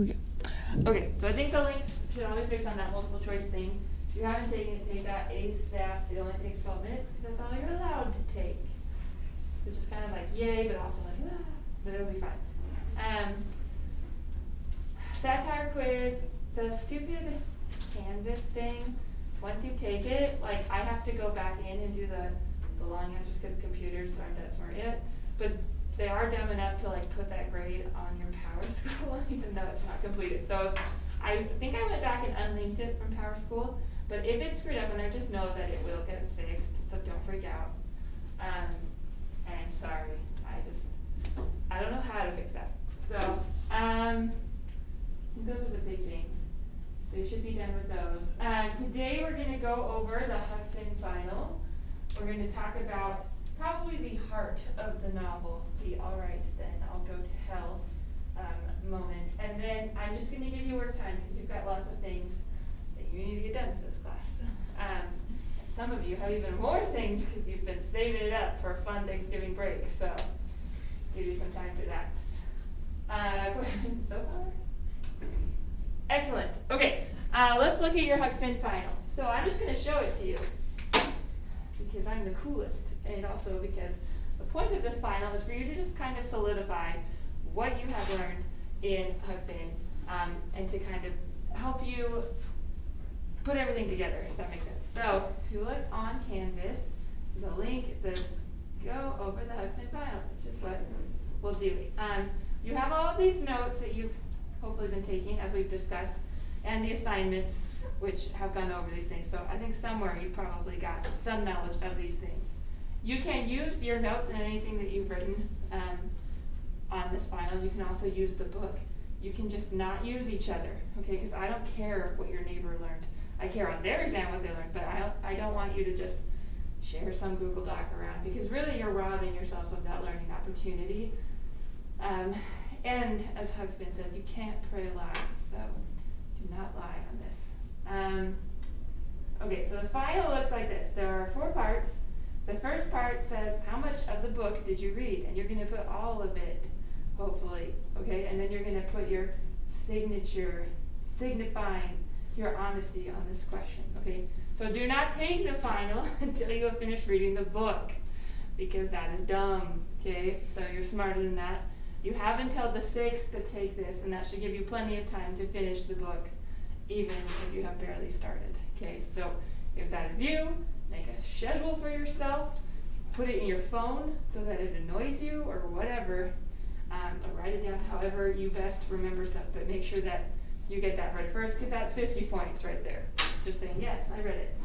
we go. Okay, so I think the links should always fix on that multiple choice thing. If you haven't taken it, take that ASAP. It only takes 12 minutes because that's all you're allowed to take. Which is kind of like yay, but also like but it'll be fine. Satire quiz, the stupid Canvas thing. Once you take it, like I have to go back in and do the long answers because computers aren't that smart yet. But they are dumb enough to like put that grade on your PowerSchool even though it's not completed. So I think I went back and unlinked it from PowerSchool. But if it's screwed up in there, just know that it will get fixed. So don't freak out. And sorry, I don't know how to fix that. So those are the big things. So you should be done with those. Today we're going to go over the Huck Finn final. We're going to talk about probably the heart of the novel, the all right then, I'll go to hell moment. And then I'm just going to give you work time because you've got lots of things that you need to get done for this class. Some of you have even more things because you've been saving it up for a fun Thanksgiving break. So let's give you some time for that. Questions so far? Excellent. Okay, let's look at your Huck Finn final. So I'm just going to show it to you because I'm the coolest, and also because the point of this final is for you to just kind of solidify what you have learned in Huck Finn, and to kind of help you put everything together, if that makes sense. So if you look on Canvas, there's a link, it says go over the Huck Finn final, which is what we'll do. You have all of these notes that you've hopefully been taking, as we've discussed, and the assignments, which have gone over these things. So I think somewhere you've probably got some knowledge of these things. You can use your notes in anything that you've written on this final. You can also use the book. You can just not use each other, okay? Because I don't care what your neighbor learned. I care on their exam what they learned, but I don't want you to just share some Google Doc around, because really you're robbing yourself of that learning opportunity. And as Huck Finn says, you can't pray a lie, so do not lie on this. Okay, so the final looks like this. There are 4 parts. The first part says, how much of the book did you read? And you're going to put all of it, hopefully, okay? And then you're going to put your signature, signifying your honesty on this question, okay? So do not take the final until you have finished reading the book, because that is dumb, okay? So you're smarter than that. You have until the 6th to take this, and that should give you plenty of time to finish the book, even if you have barely started, okay? So if that is you, make a schedule for yourself, put it in your phone so that it annoys you or whatever, or write it down however you best remember stuff, but make sure that you get that right first, because that's 50 points right there. Just saying, yes, I read it.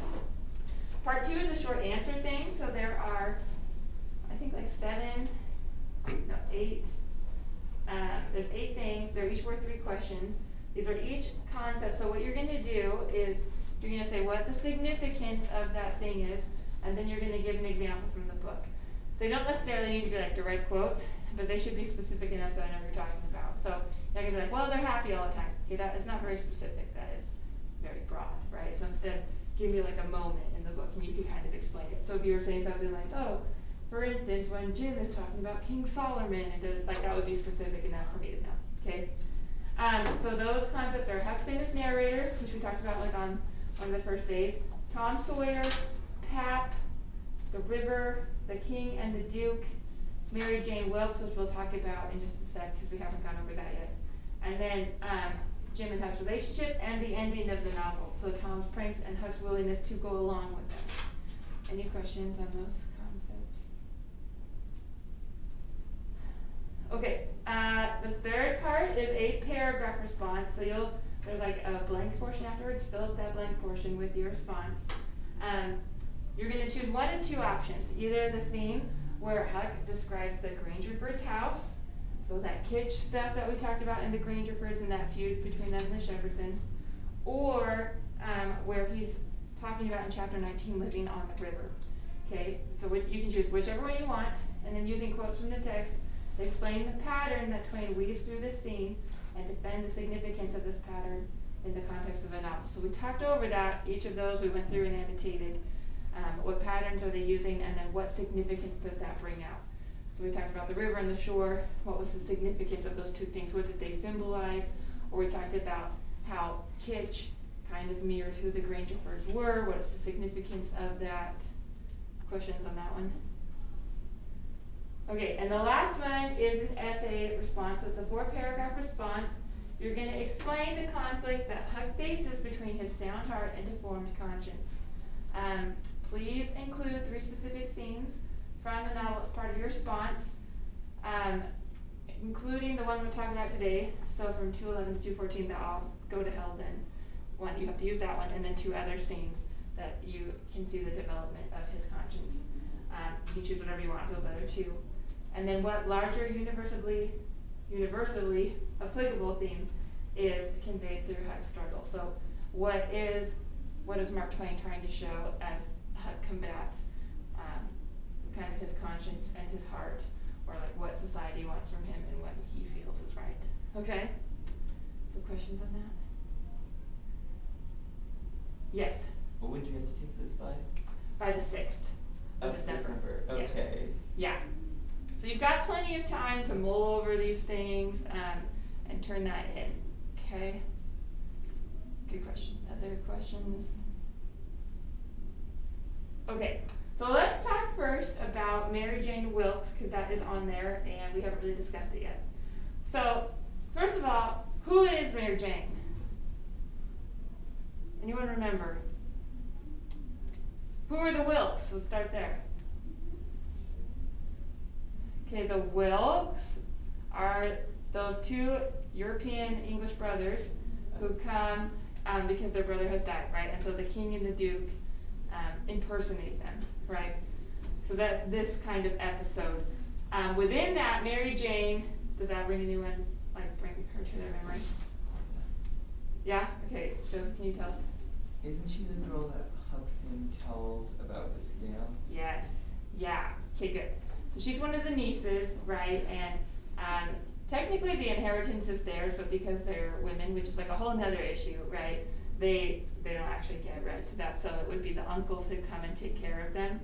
Part 2 is a short answer thing, so there are, I think like 8. There's 8 things. They're each worth 3 questions. These are each concepts. So what you're going to do is you're going to say what the significance of that thing is, and then you're going to give an example from the book. They don't necessarily need to be like direct quotes, but they should be specific enough that I know what you're talking about. So you're going to be like, well, they're happy all the time. Okay, that is not very specific. That is very broad, right? So instead, give me like a moment in the book, and you can kind of explain it. So if you were saying something like, oh, for instance, when Jim is talking about King Solomon, and like that would be specific enough for me to know, okay? So those concepts are Huck Finn as narrator, which we talked about like on one of the first days, Tom Sawyer, Pap, the river, the king and the duke, Mary Jane Wilkes, which we'll talk about in just a sec because we haven't gone over that yet, and then Jim and Huck's relationship and the ending of the novel. So Tom's pranks and Huck's willingness to go along with them. Any questions on those concepts? Okay, the third part is a paragraph response. So there's like a blank portion afterwards. Fill up that blank portion with your response. You're going to choose one of 2 options. Either the scene where Huck describes the Grangerfords' house, so that kitsch stuff that we talked about in the Grangerfords and that feud between them and the Shepherdsons, or where he's talking about in chapter 19 living on the river. Okay, so you can choose whichever one you want, and then using quotes from the text, they explain the pattern that Twain weaves through this scene and defend the significance of this pattern in the context of a novel. So we talked over that, each of those we went through and annotated. What patterns are they using, and then what significance does that bring out? So we talked about the river and the shore. What was the significance of those 2 things? What did they symbolize? or we talked about how kitsch kind of mirrored who the Grangerfords were, what's the significance of that. Questions on that one? Okay, and the last one is an essay response. So it's a 4-paragraph response. You're going to explain the conflict that Huck faces between his sound heart and deformed conscience. Please include 3 specific scenes from the novel as part of your response, including the one we're talking about today. So from 2:11 to 2:14, that I'll go to hell then. One, you have to use that one, and then 2 other scenes that you can see the development of his conscience. You can choose whatever you want, those other 2. And then what larger universally applicable theme is conveyed through Huck's struggle. So what is Mark Twain trying to show as Huck combats kind of his conscience and his heart, or like what society wants from him and what he feels is right. Okay? So questions on that? Yes? Well, when do you have to take this by? By the 6th of December. Okay. Yeah. So you've got plenty of time to mull over these things and turn that in. Okay? Good question. Other questions? Okay. So let's talk first about Mary Jane Wilkes, because that is on there and we haven't really discussed it yet. So, first of all, who is Mary Jane? Anyone remember? Who are the Wilkes? Let's start there. Okay, the Wilkes are those 2 European English brothers who come because their brother has died, right? And so the king and the duke impersonate them, right? So that's this kind of episode. Within that, Mary Jane, does that bring anyone, like bring her to their memory? Yeah? Okay, Joseph, can you tell us? Isn't she the girl that Huck Finn tells about the scale? Yes. Yeah. Okay, good. So she's one of the nieces, right? And technically the inheritance is theirs, but because they're women, which is like a whole nother issue, right? They don't actually get rights to that, so it would be the uncles who come and take care of them.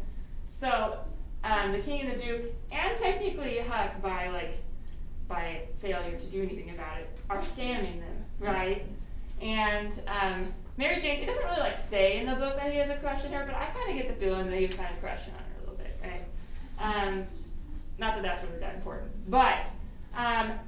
So the king and the duke, and technically Huck by failure to do anything about it, are scamming them, right? And Mary Jane, it doesn't really like say in the book that he has a crush on her, but I kind of get the feeling that he's kind of crushing on her a little bit, right? Not that that's really that important, but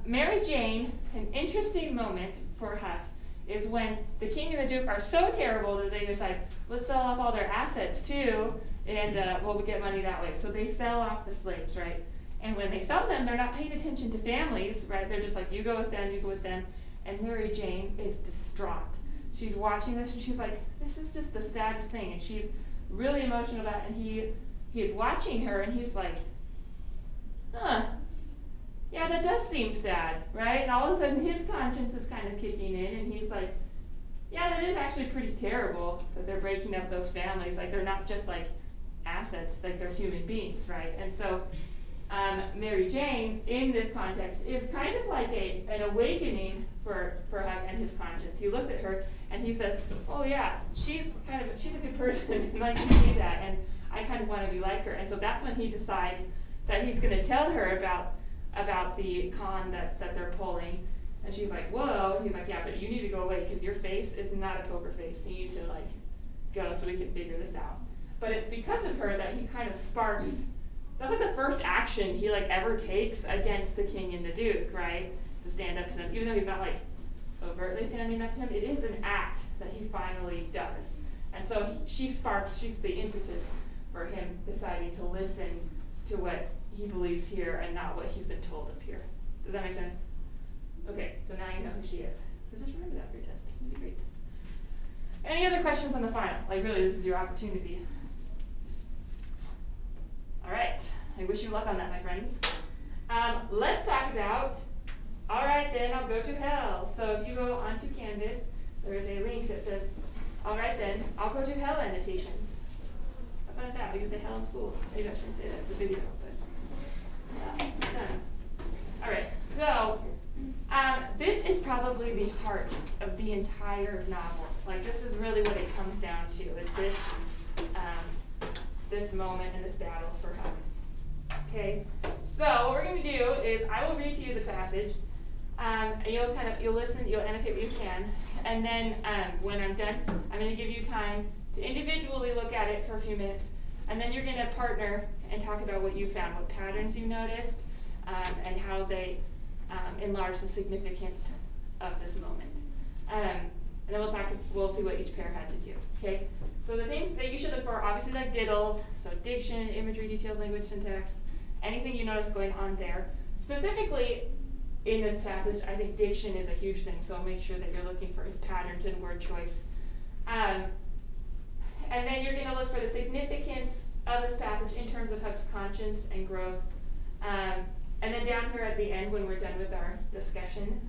Mary Jane, an interesting moment for Huck is when the king and the duke are so terrible that they decide, let's sell off all their assets too, and we'll get money that way. So they sell off the slaves, right? And when they sell them, they're not paying attention to families, right? They're just like, you go with them, you go with them. And Mary Jane is distraught. She's watching this and she's like, this is just the saddest thing. And she's really emotional about it. And he is watching her and he's like, yeah, that does seem sad, right? And all of a sudden his conscience is kind of kicking in and he's like, yeah, that is actually pretty terrible that they're breaking up those families. Like they're not just like assets, like they're human beings, right? And so Mary Jane, in this context, is kind of like an awakening for Huck and his conscience. He looks at her and he says, oh yeah, she's a good person and I can see that and I kind of want to be like her. And so that's when he decides that he's going to tell her about the con that they're pulling. And she's like, whoa. He's like, yeah, but you need to go away because your face is not a poker face. You need to like go so we can figure this out. But it's because of her that he kind of sparks. That's like the first action he like ever takes against the king and the duke, right? To stand up to them, even though he's not like overtly standing up to him. It is an act that he finally does, and so she's the impetus for him deciding to listen to what he believes here and not what he's been told up here. Does that make sense? Okay, so now you know who she is. So just remember that for your test. It'd be great. Any other questions on the final? Like really, this is your opportunity. All right, I wish you luck on that, my friends. Let's talk about, all right then, I'll go to hell. So if you go onto Canvas, there is a link that says, all right then, I'll go to hell annotations. How fun is that? We can say hell in school. Maybe I shouldn't say that in the video, but done. All right, so this is probably the heart of the entire novel. Like this is really what it comes down to, is this moment and this battle for Huck. Okay, so what we're going to do is I will read to you the passage. You'll listen, you'll annotate what you can, and then, when I'm done, I'm gonna give you time to individually look at it for a few minutes, and then you're gonna partner and talk about what you found, what patterns you noticed, and how they, enlarge the significance of this moment. And then we'll see what each pair had to do, okay? So the things that you should look for are obviously like diddles, so diction, imagery, details, language, syntax, anything you notice going on there. Specifically, in this passage, I think diction is a huge thing, so make sure that you're looking for his patterns and word choice. And then you're gonna look for the significance of this passage in terms of Huck's conscience and growth. And then down here at the end, when we're done with our discussion,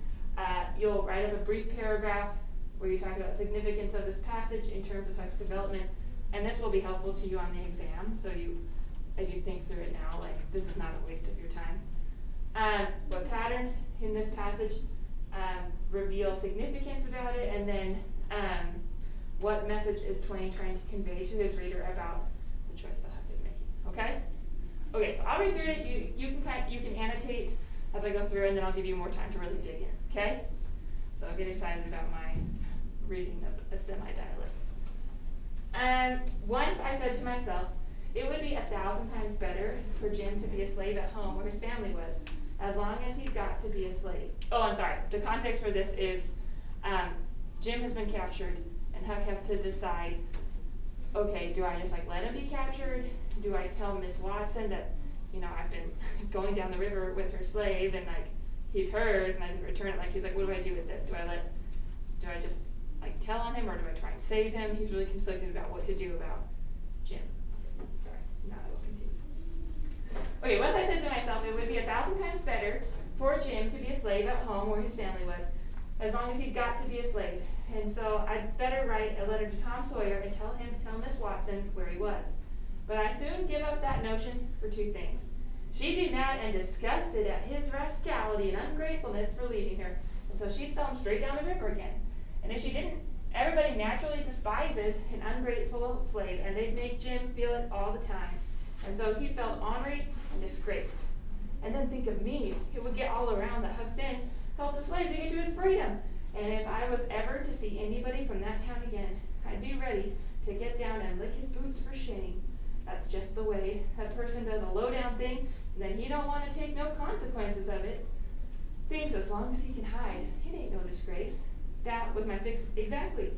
you'll write up a brief paragraph where you talk about the significance of this passage in terms of Huck's development. And this will be helpful to you on the exam, so as you think through it now, like, this is not a waste of your time. What patterns in this passage reveal significance about it, and then what message is Twain trying to convey to his reader about the choice that Huck is making, okay? Okay, so I'll read through it, you can annotate as I go through, and then I'll give you more time to really dig in, okay? So get excited about my reading of a semi-dialect. Once I said to myself, it would be 1,000 times better for Jim to be a slave at home where his family was, as long as he got to be a slave. Oh, I'm sorry. The context for this is Jim has been captured, and Huck has to decide, okay, do I just let him be captured? Do I tell Miss Watson that, I've been going down the river with her slave, and he's hers, and I didn't return it? He's what do I do with this? Do I just tell on him, or do I try and save him? He's really conflicted about what to do about Jim. Sorry, now I will continue. Okay, once I said to myself, it would be 1,000 times better for Jim to be a slave at home where his family was, as long as he got to be a slave. And so I'd better write a letter to Tom Sawyer and tell him to tell Miss Watson where he was. But I soon give up that notion for two things. She'd be mad and disgusted at his rascality and ungratefulness for leaving her, and so she'd sell him straight down the river again. And if she didn't, everybody naturally despises an ungrateful slave, and they'd make Jim feel it all the time. And so he felt ornery and disgraced. And then think of me. It would get all around that Huck Finn helped a slave to get to his freedom. And if I was ever to see anybody from that town again, I'd be ready to get down and lick his boots for shame. That's just the way that person does a low-down thing, and then he don't want to take no consequences of it. Thinks as long as he can hide, it ain't no disgrace. That was my fix exactly.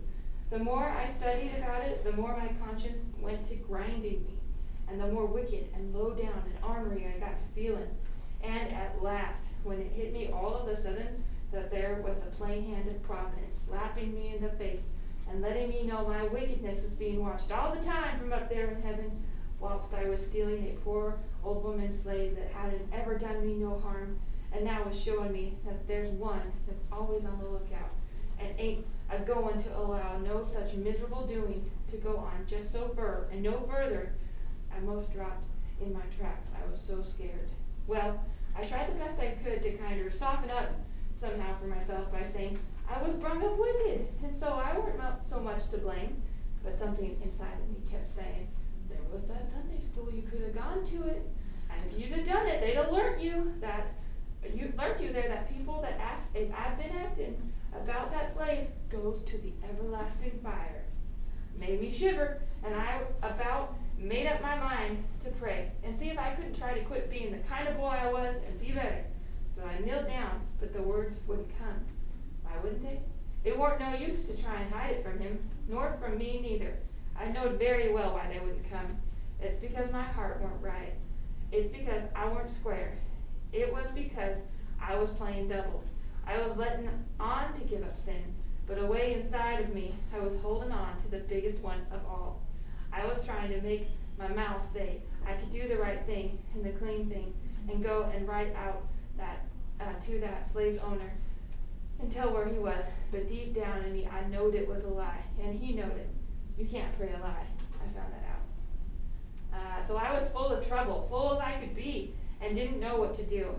The more I studied about it, the more my conscience went to grinding me, and the more wicked and low down and ornery I got to feeling. And at last, when it hit me all of a sudden that there was the plain hand of Providence slapping me in the face and letting me know my wickedness was being watched all the time from up there in heaven, whilst I was stealing a poor old woman slave that hadn't ever done me no harm, and now was showing me that there's one that's always on the lookout, and ain't a-going to allow no such miserable doing to go on just so fur and no further. I most dropped in my tracks. I was so scared. Well, I tried the best I could to kind of soften up somehow for myself by saying I was brung up wicked, and so I weren't so much to blame. But something inside of me kept saying, there was that Sunday school, you could have gone to it, and if you'd have done it, they'd have learnt you there that people that act as I've been acting about that slave goes to the everlasting fire. Made me shiver, and I about made up my mind to pray and see if I couldn't try to quit being the kind of boy I was and be better. So I kneeled down, but the words wouldn't come. Why wouldn't they? It weren't no use to try and hide it from him, nor from me neither. I knowed very well why they wouldn't come. It's because my heart weren't right. It's because I weren't square. It was because I was playing double. I was letting on to give up sin, but away inside of me, I was holding on to the biggest one of all. I was trying to make my mouth say I could do the right thing and the clean thing, and go and write out that to that slave's owner and tell where he was. But deep down in me, I knowed it was a lie, and he knowed it. You can't pray a lie. I found that out. So I was full of trouble, full as I could be, and didn't know what to do.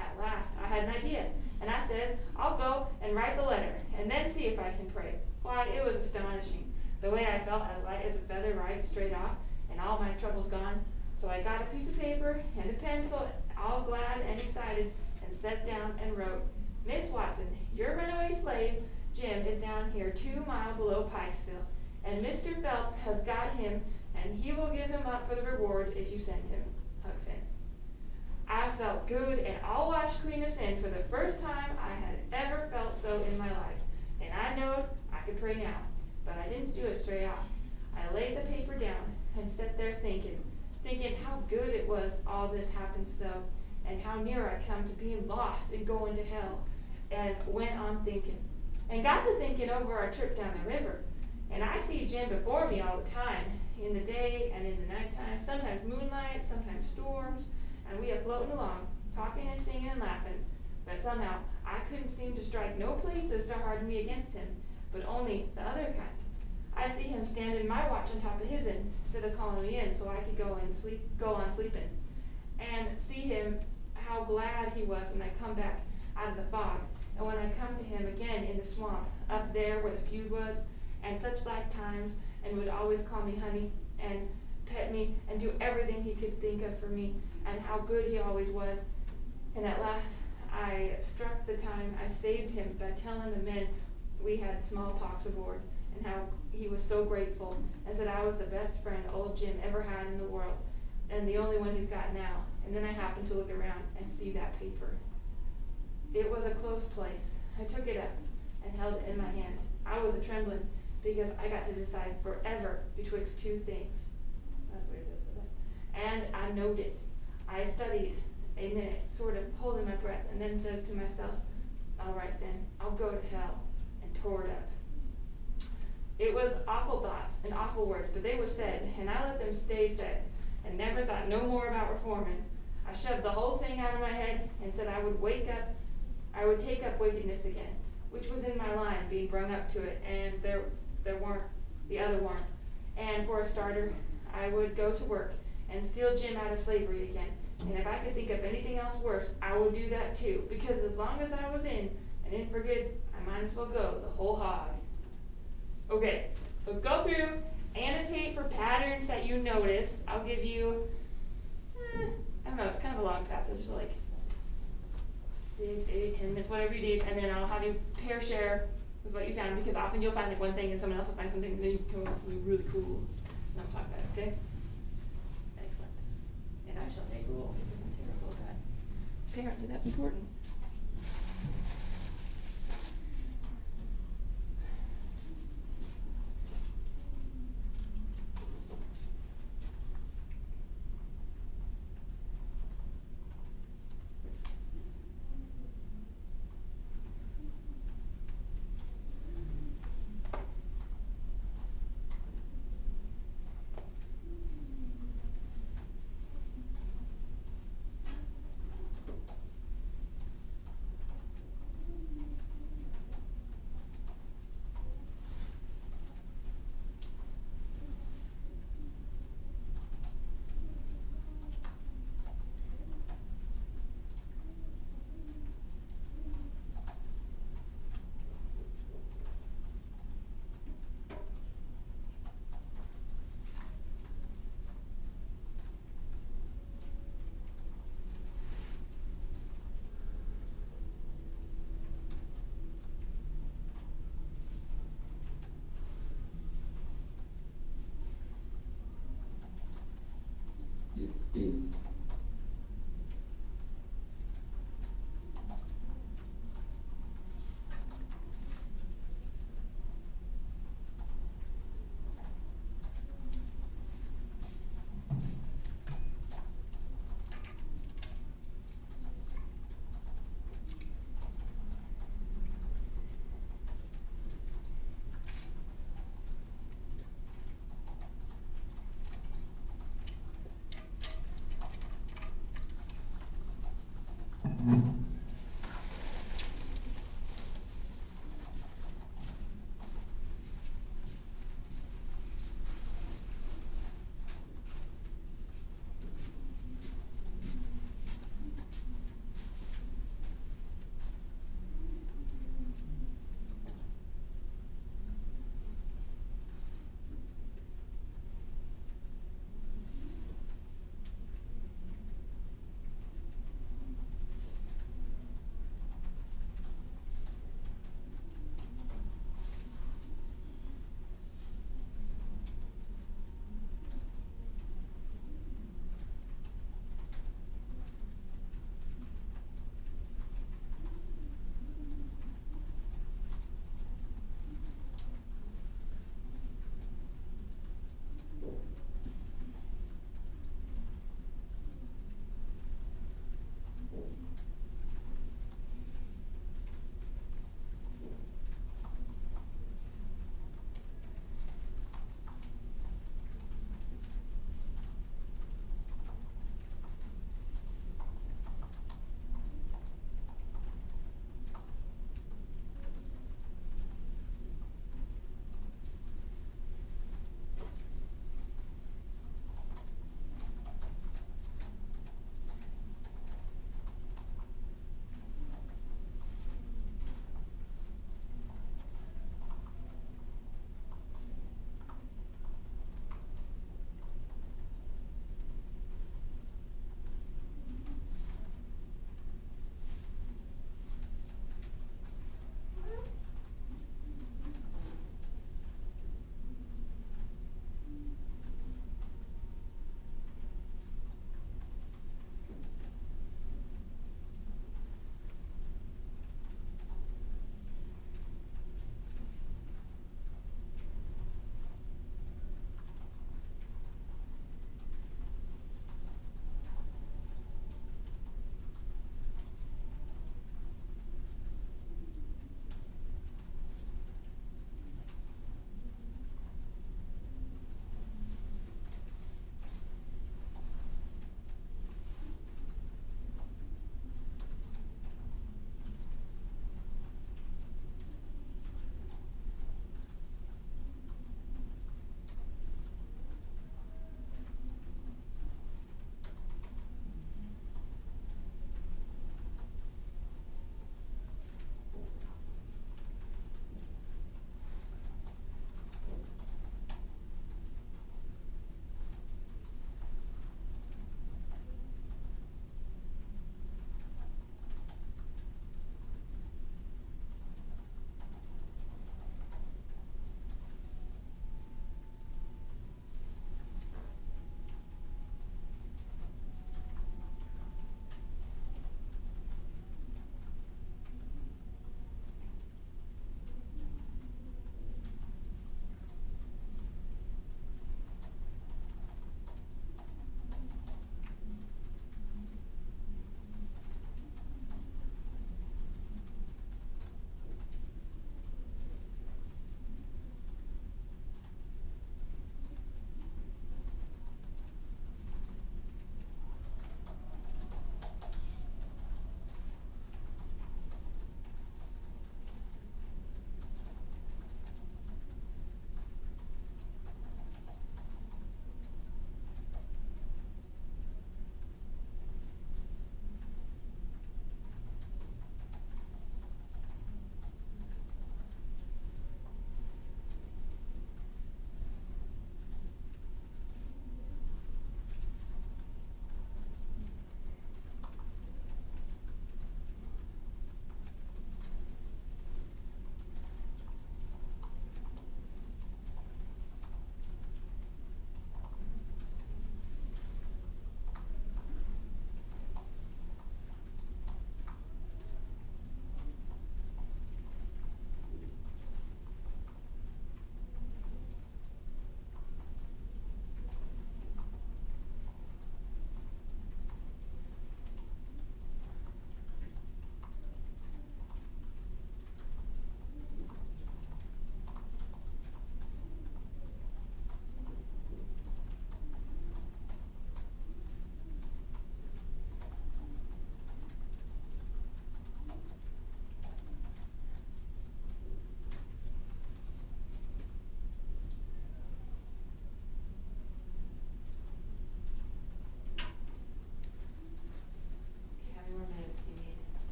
At last, I had an idea, and I says, I'll go and write the letter, and then see if I can pray. Why, it was astonishing. The way I felt as light as a feather right straight off, and all my troubles gone. So I got a piece of paper and a pencil, all glad and excited, and sat down and wrote, Miss Watson, your runaway slave, Jim, is down here 2 miles below Pikesville, and Mr. Phelps has got him, and he will give him up for the reward if you send him. Huck Finn. I felt good and all washed clean of sin for the first time I had ever felt so in my life, and I knowed I could pray now, but I didn't do it straight off. I laid the paper down and sat there thinking how good it was all this happened so, and how near I come to being lost and going to hell, and went on thinking, and got to thinking over our trip down the river, and I see Jim before me all the time, in the day and in the nighttime, sometimes moonlight, sometimes storms, and we are floating along, talking and singing and laughing, but somehow I couldn't seem to strike no places to harden me against him, but only the other kind. I see him standing my watch on top of his'n, instead of calling me in so I could go on sleeping, and see him how glad he was when I come back out of the fog, and when I come to him again in the swamp, up there where the feud was, and such like times, and would always call me honey, and pet me, and do everything he could think of for me, and how good he always was. And at last I struck the time I saved him by telling the men we had smallpox aboard, and how he was so grateful, and said I was the best friend old Jim ever had in the world, and the only one he's got now. And then I happened to look around and see that paper. It was a close place. I took it up and held it in my hand. I was a-trembling, because I got to decide forever betwixt two things. That's what it is, isn't it? And I knowed it. I studied a minute, sort of holding my breath, and then says to myself, all right then, I'll go to hell, and tore it up. It was awful thoughts and awful words, but they were said, and I let them stay said, and never thought no more about reforming. I shoved the whole thing out of my head and said I would take up wickedness again, which was in my line, being brung up to it, and the other weren't. And for a starter, I would go to work and steal Jim out of slavery again. And if I could think of anything else worse, I would do that too, because as long as I was in, and in for good, I might as well go the whole hog. Okay, so go through, annotate for patterns that you notice. I'll give you, I don't know, it's kind of a long passage, like 6, 8, 10 minutes, whatever you need, and then I'll have you pair share with what you found, because often you'll find like one thing and someone else will find something, and then you can come up with something really cool. And I'll talk about it, okay? Excellent. And I shall take roll, because I'm terrible at that. Apparently that's important.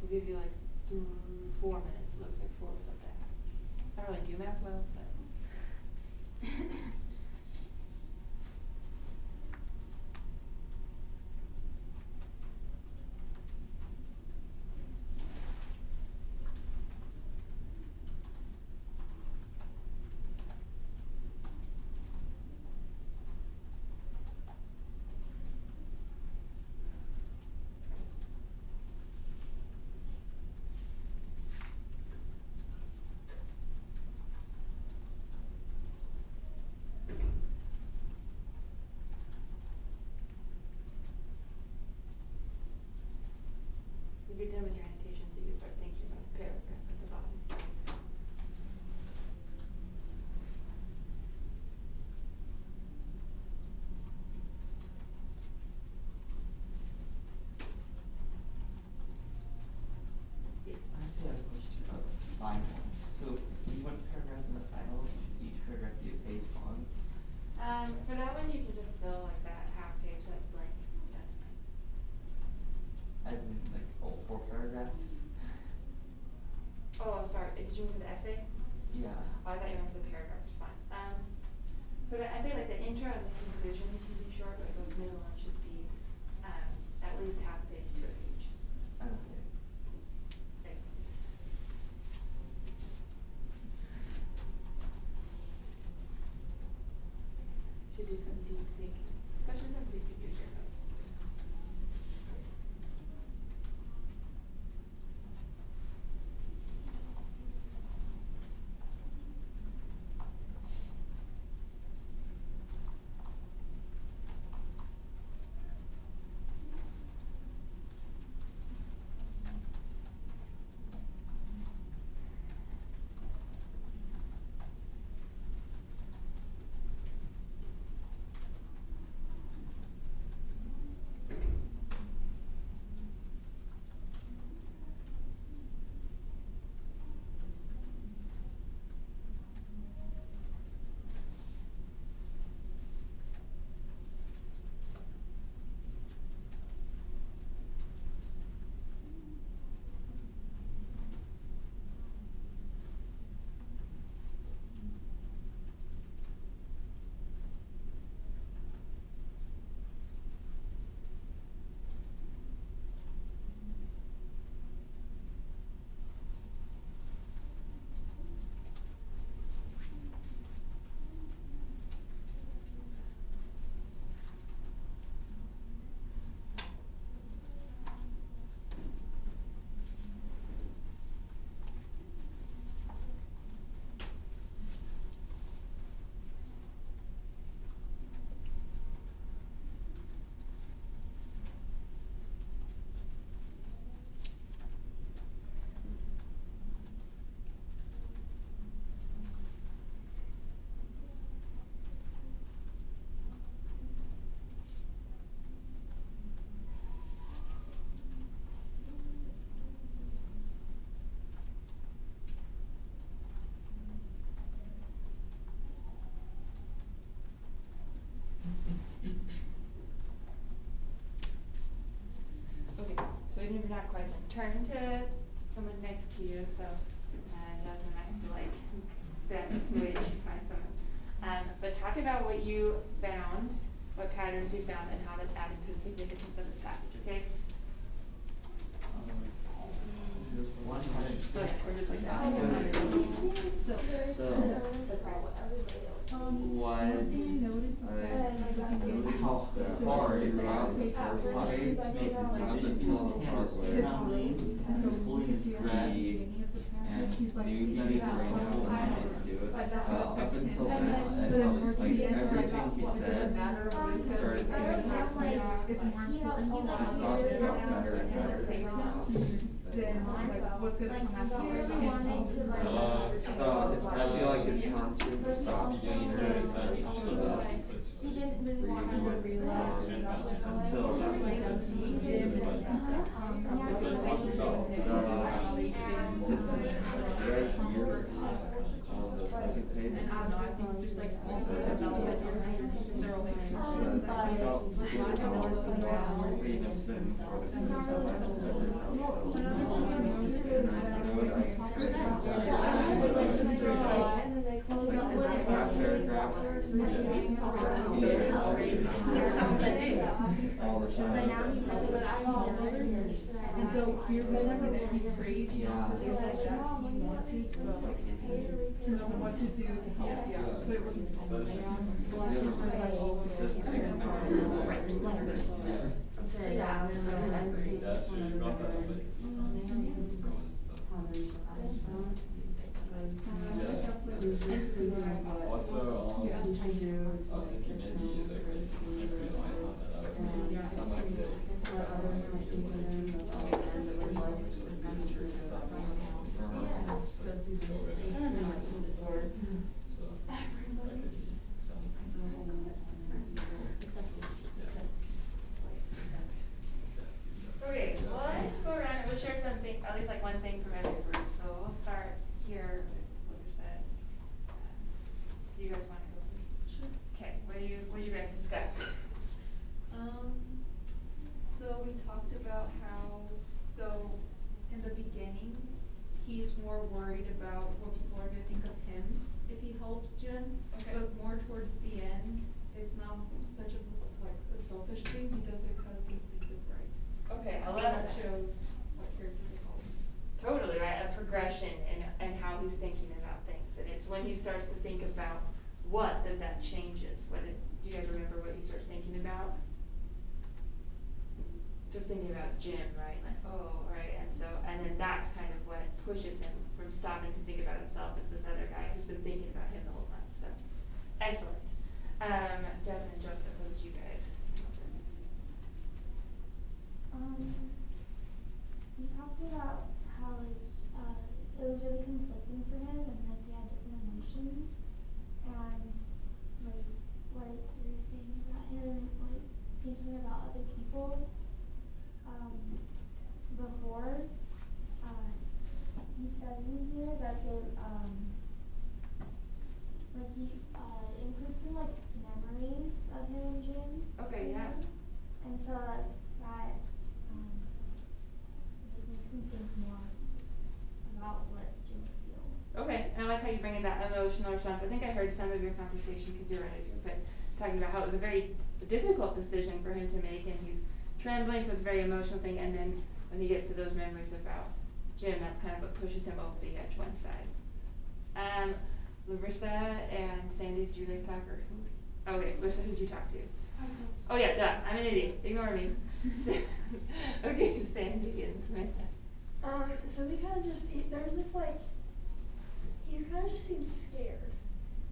We'll give you like 4 minutes, looks like 4 or something. I don't really do math well, but. You're done with your annotation, so you start thinking about the paragraph at the bottom. Yes. I actually have a question about the final. So when you want paragraphs in the final, should each paragraph be a page long? For that one, you can just fill like that half page that's blank. That's fine. As in like all 4 paragraphs? Oh, sorry. Did you mean for the essay? Yeah. Oh, I thought you meant for the paragraph response. For the essay, like the intro and the conclusion can be short, but those middle ones should be at least half a page to a page. Okay. Excellent. Should do some deep thinking, especially since we could use your notes. So even if you're not quite done, turn to someone next to you, so, Jasmine might have to like, bend the way that you find someone. But talk about what you found, what patterns you found, and how that's adding to the significance of this passage, okay? One hundred. So, yeah, we're just like that. So, How far throughout the first page, up until the part where and you study for example, do it. Up until then, and like everything he said started getting his thoughts got better and better. what's gonna come after? So I feel like his conscience stops being very He didn't really want to realize until it's right here on the second page. And I don't know, I think just like all the development, they're all like. I felt good about pain of sin for the first time I've ever felt so. which But I now he's was. like, I don't know. And so here's whenever that he prays, you know, for things like that, you want to, like, to know what to do to help you out. So it wasn't always like, well, I can pray, but also just pray about it. Yeah, and then I think Yeah, so one you of the got that, better like, comments going and stuff. Also, Yeah. I was thinking maybe the racism can't rely on that, that might be a so, that could be some. Okay, well, let's go around and we'll share something, at least like one thing from every group, so we'll start here with Larissa. Do you guys wanna go first? Sure. Okay, what do you guys discuss? So we talked about how, so in the beginning, he's more worried about what people are gonna think of him if he helps Jen. Okay. But more towards the end, it's not such a, like, a selfish thing, he does it because he thinks it's right. Okay, I So love that that. shows what character they call him. Totally, right, a progression and how he's thinking about things, and it's when he starts to think about what that changes, do you guys remember what he starts thinking about? Just thinking about Jim, right, like, oh, right, and then that's kind of what pushes him from stopping to think about himself as this other guy who's been thinking about him the whole time, so, excellent. Devin and Joseph, what did you guys? We talked about how it was really conflicting for him and like he had different emotions and like what you were saying about him like thinking about other people before he says in here that they like he includes some like memories of him and Jim. Okay, yeah. And so that it makes me think more about what Jim would feel. Okay, and I like how you bring in that emotional response. I think I heard some of your conversation, because you're right here, but talking about how it was a very difficult decision for him to make, and he's trembling, so it's a very emotional thing, and then when he gets to those memories about Jim, that's kind of what pushes him over the edge one side. Larissa and Sandy, did you guys talk, or who? Okay, Larissa, who'd you talk to? Oh yeah, duh, I'm an idiot, ignore me. Okay, Sandy and Samantha. So we kind of just, there's this like, he kind of just seems scared.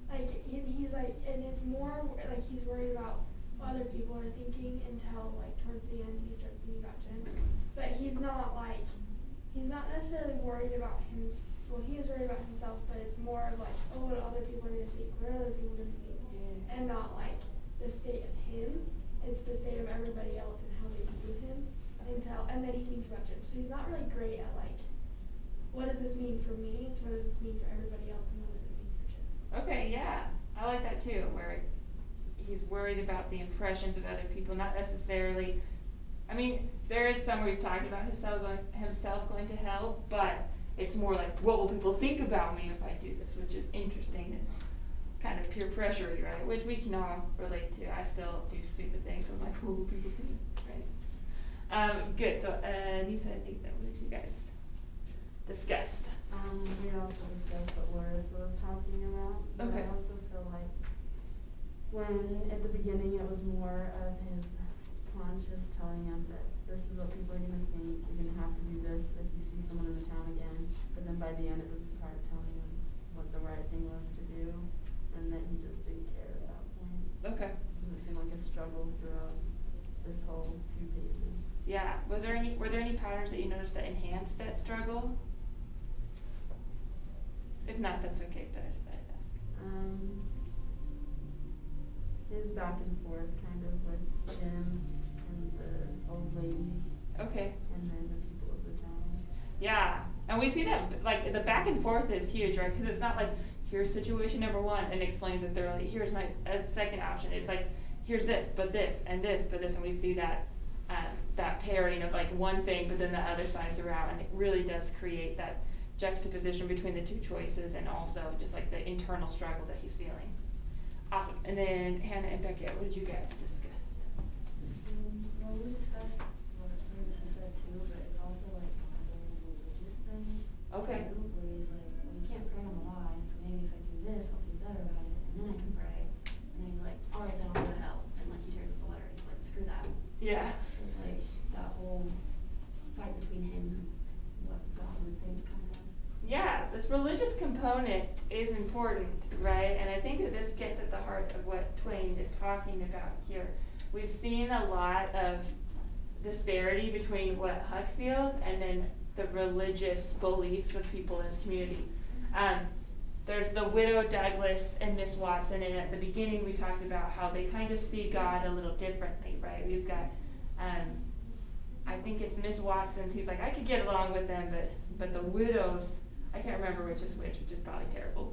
Like, he's like, and it's more like he's worried about what other people are thinking until like towards the end he starts thinking about Jen. But he's not necessarily worried about him, well he is worried about himself, but it's more of like, oh, what other people are going to think, what are other people going to think? Yeah. And not like the state of him, it's the state of everybody else and how they view him. And then he thinks about Jim. So he's not really great at like, what does this mean for me? It's what does this mean for everybody else and what does it mean for Jim? Okay, yeah, I like that too, where he's worried about the impressions of other people, not necessarily, I mean, there is some where he's talking about himself going to hell, but it's more like, what will people think about me if I do this, which is interesting and kind of peer pressure, right, which we can all relate to. I still do stupid things, so I'm like, what will people think, right? Good, so, Lisa and Nathan, what did you guys discuss? We also discussed what Loris was talking about. But Okay. I also feel like when, at the beginning, it was more of his conscious telling him that this is what people are gonna think, you're gonna have to do this if you see someone in the town again. But then by the end, it was his heart telling him what the right thing was to do, and then he just didn't care at that point. Okay. It seemed like a struggle throughout this whole few pages. Yeah, were there any patterns that you noticed that enhanced that struggle? If not, that's okay, but I just thought I'd ask. His back and forth kind of with Jim and the old lady, Okay. and then the people of the town. Yeah, and we see that, like, the back and forth is huge, right? Because it's not like, here's situation number one, and explains it thoroughly. Here's my second option. It's like, here's this, but this, and this, but this, and we see that that pairing of like one thing, but then the other side throughout, and it really does create that juxtaposition between the two choices, and also just like the internal struggle that he's feeling. Awesome. And then Hannah and Beckett, what did you guys discuss? Well, we discussed what Regis has said too, but it's also like a whole religious thing. Okay. Too, where he's like, well, you can't pray on the lie, so maybe if I do this, I'll feel better about it, and then I can pray. And then he's like, all right, then I'll go to hell. And like he tears up the letter. He's like, screw that. Yeah. So it's like that whole fight between him and what God would think kind of. Yeah, this religious component is important, right? And I think that this gets at the heart of what Twain is talking about here. We've seen a lot of disparity between what Huck feels and then the religious beliefs of people in his community. There's the widow Douglas and Miss Watson, and at the beginning we talked about how they kind of see God a little differently, right? We've got, I think it's Miss Watson's, he's like, I could get along with them, but the widows, I can't remember which is probably terrible,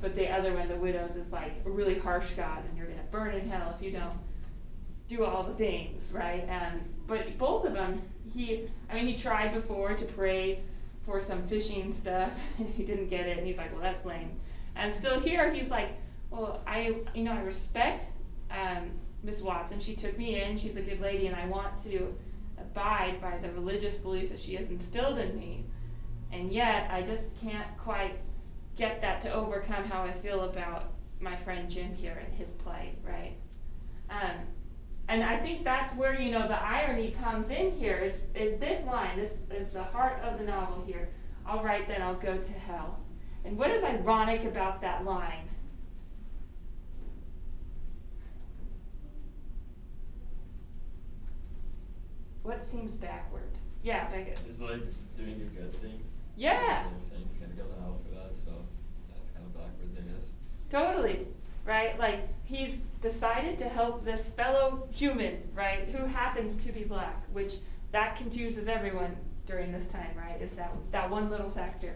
but the other one, the widows, is like a really harsh God, and you're gonna burn in hell if you don't do all the things, right? But both of them, he tried before to pray for some fishing stuff, and he didn't get it, and he's like, well, that's lame. And still here, he's like, well, I respect Miss Watson. She took me in, she's a good lady, and I want to abide by the religious beliefs that she has instilled in me. And yet, I just can't quite get that to overcome how I feel about my friend Jim here and his plight, right? And I think that's where, the irony comes in here, is this line, this is the heart of the novel here. All right, then I'll go to hell. And what is ironic about that line? What seems backwards? Yeah, Becca. It's like doing a good thing. Yeah. And saying he's gonna go to hell for that, so that's kind of backwards, I guess. Totally, right? Like, he's decided to help this fellow human, right, who happens to be black, which that confuses everyone during this time, right, is that one little factor.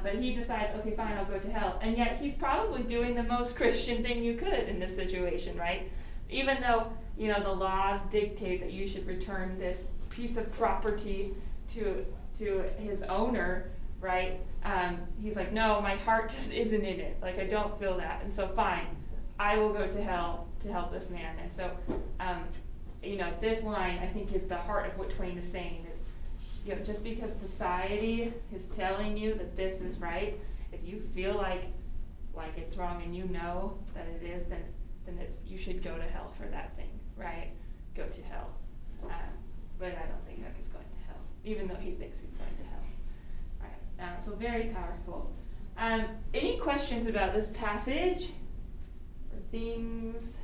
But he decides, okay, fine, I'll go to hell. And yet he's probably doing the most Christian thing you could in this situation, right? Even though, the laws dictate that you should return this piece of property to his owner, right? He's like, no, my heart just isn't in it. Like, I don't feel that. And so fine, I will go to hell to help this man. And so, this line, I think, is the heart of what Twain is saying is, just because society is telling you that this is right, if you feel like it's wrong and you know that it is, then you should go to hell for that thing, right? Go to hell. But I don't think Huck is going to hell, even though he thinks he's going to hell. Right. So very powerful. Any questions about this passage or things?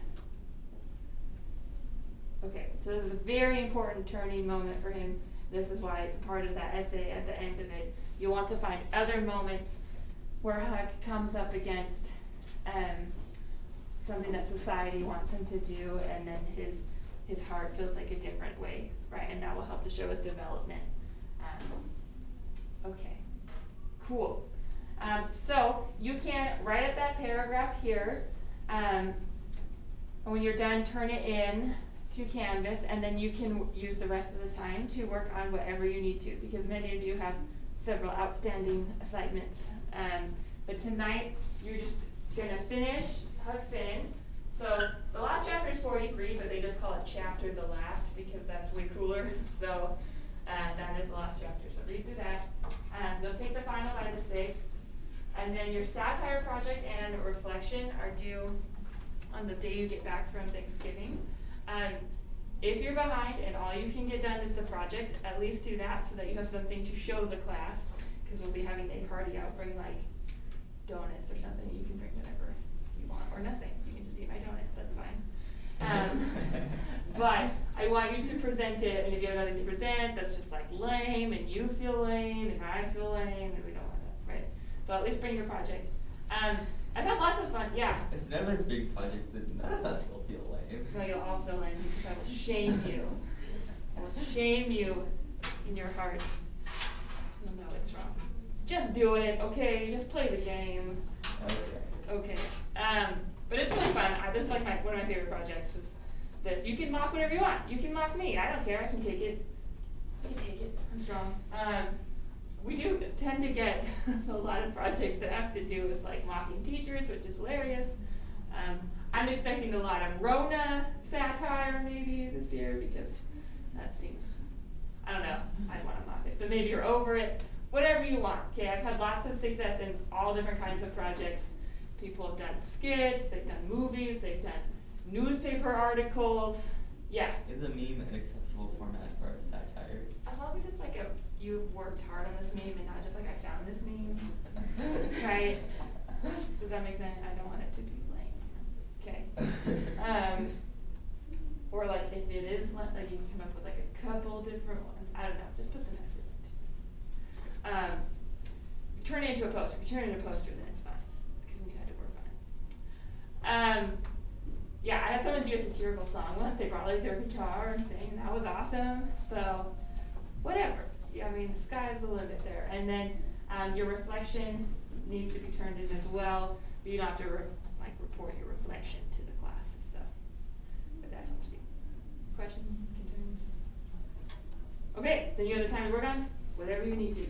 Okay, so this is a very important turning moment for him. This is why it's part of that essay at the end of it. You want to find other moments where Huck comes up against something that society wants him to do, and then his heart feels like a different way, right? And that will help to show his development. Okay, cool. So you can write up that paragraph here, and when you're done, turn it in to Canvas, and then you can use the rest of the time to work on whatever you need to, because many of you have several outstanding assignments. But tonight, you're just gonna finish Huck Finn. So the last chapter is 43, but they just call it chapter the last because that's way cooler. So that is the last chapter. So read through that. You'll take the final by the 6th. And then your satire project and reflection are due on the day you get back from Thanksgiving. If you're behind and all you can get done is the project, at least do that so that you have something to show the class, because we'll be having a party. I'll bring like donuts or something. You can bring whatever you want, or nothing. You can just eat my donuts, that's fine. But I want you to present it, and if you have nothing to present, that's just like lame, and you feel lame, and I feel lame, and we don't want that, right? So at least bring your project. I've had lots of fun, yeah. If Never's big projects, then none of us will feel lame. No, you'll all feel lame because I will shame you. I will shame you in your hearts. You'll know it's wrong. Just do it, okay? Just play the game. Okay. But it's really fun. This is like one of my favorite projects is this. You can mock whatever you want. You can mock me. I don't care. I can take it. I can take it. I'm strong. We do tend to get a lot of projects that have to do with like mocking teachers, which is hilarious. I'm expecting a lot of Rona satire maybe this year because that seems, I don't know, I wanna mock it, but maybe you're over it, whatever you want, okay? I've had lots of success in all different kinds of projects. People have done skits, they've done movies, they've done newspaper articles, yeah. Is a meme an acceptable format for a satire? As long as it's like you worked hard on this meme and not just like I found this meme, right? Does that make sense? I don't want it to be lame, okay? Or like if it is like you can come up with like a couple different ones, I don't know, just put some effort into it. You turn it into a poster, if you turn it into a poster then it's fine, because you had to work on it. Yeah, I had someone do a satirical song once, they brought like their guitar and sang, and that was awesome, so, whatever. Yeah, I mean, the sky's the limit there, and then, your reflection needs to be turned in as well, but you don't have to report your reflection to the class, so, if that helps you. Questions, concerns? Okay, then you have the time to work on whatever you need to.